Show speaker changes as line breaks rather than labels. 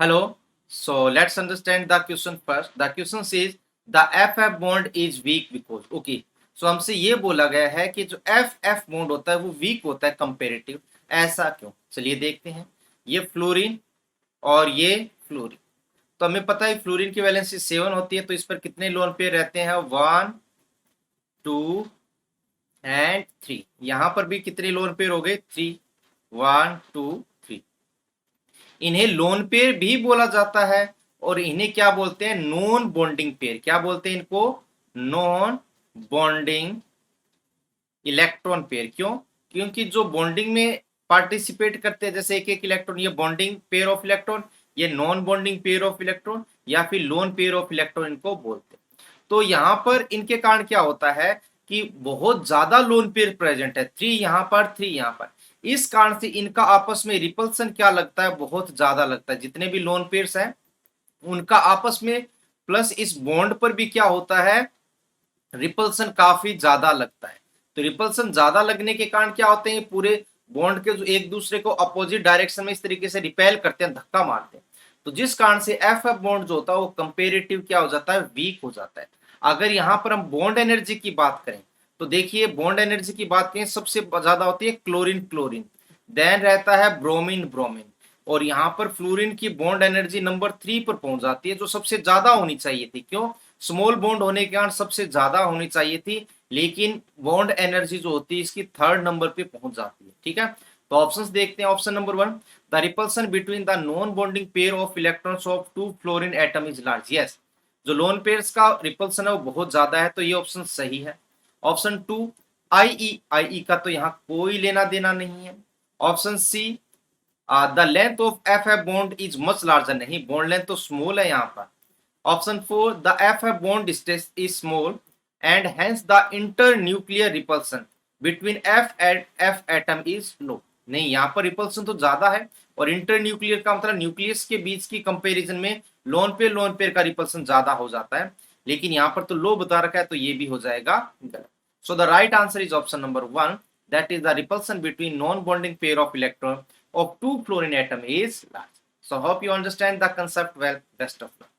Hello. So let's understand the question first. The question says the FF bond is weak because okay. So हमसे ये बोला गया है कि जो FF बॉन्ड होता है वो वीक होता है कंपेरेटिव। ऐसा क्यों? चलिए देखते हैं। ये फ्लोरीन और ये फ्लोरीन। तो हमें पता है फ्लोरीन की वैलेंसी 7 होती है, तो इस पर कितने लोन पेयर रहते हैं? 1 2 एंड 3। यहां पर भी कितने लोन पेयर हो गए? 3। 1 2 3। इन्हें लोन पेयर भी बोला जाता है और इन्हें क्या बोलते हैं? Non bonding pair. क्या बोलते हैं इनको? Non bonding electron pair. क्यों? क्योंकि जो बॉन्डिंग में पार्टिसिपेट करते हैं, जैसे एक एक इलेक्ट्रॉन, ये बॉन्डिंग पेयर ऑफ इलेक्ट्रॉन, ये non bonding pair of electron या फिर लोन पेयर ऑफ इलेक्ट्रॉन इनको बोलते हैं। तो यहां पर इनके कारण क्या होता है कि बहुत ज्यादा लोन पेयर प्रेजेंट है। 3 यहां पर, 3 यहां पर। इस कारण से इनका आपस में रिपल्सन क्या लगता है? बहुत ज्यादा लगता है। जितने भी लोन पेयर्स हैं उनका आपस में, प्लस इस बॉन्ड पर भी क्या होता है? रिपल्सन काफी ज्यादा लगता है। तो रिपल्सन ज्यादा लगने के कारण क्या होते हैं? पूरे बॉन्ड के जो एक दूसरे को अपोजिट डायरेक्शन में इस तरीके से रिपेल करते हैं, धक्का मारते हैं। तो जिस कारण से एफ एफ बॉन्ड जो होता है वो कंपेरेटिव क्या हो जाता है? वीक हो जाता है। अगर यहां पर हम बॉन्ड एनर्जी की बात करें तो देखिए, बॉन्ड एनर्जी की बात करें सबसे ज्यादा होती है क्लोरीन क्लोरीन, देन रहता है ब्रोमीन ब्रोमीन, और यहां पर फ्लोरीन की बॉन्ड एनर्जी नंबर 3 पर पहुंच जाती है, जो सबसे ज्यादा होनी चाहिए थी। क्यों? स्मॉल बॉन्ड होने के कारण सबसे ज्यादा होनी चाहिए थी, लेकिन बॉन्ड एनर्जी जो होती है इसकी 3rd नंबर पे पहुंच जाती है। ठीक है, तो ऑप्शंस देखते हैं। Option number 1, the repulsion between the non bonding pair of electrons of 2 fluorine atom is large. Yes, जो लोन पेयर्स का रिपल्सन है वो बहुत ज्यादा है, तो ये ऑप्शन सही है। ऑप्शन 2, आई का तो यहाँ कोई लेना देना नहीं है। Option C, the length of F F bond is much larger. नहीं, बॉन्ड लेंथ तो स्मॉल है यहाँ पर। Option 4, the FF bond distance is small and hence the internuclear repulsion between F and F atom is low। नहीं, यहाँ पर repulsion तो ज्यादा है, और इंटरन्यूक्लियर का मतलब न्यूक्लियस के बीच की कंपैरिजन में लोन पेयर का रिपल्सन ज्यादा हो जाता है, लेकिन यहाँ पर तो लो बता रखा है, तो ये भी हो जाएगा गलत। So the right answer is option number 1, that is the repulsion between non-bonding pair of electron of 2 fluorine atom is large. So hope you understand the concept well. Best of luck.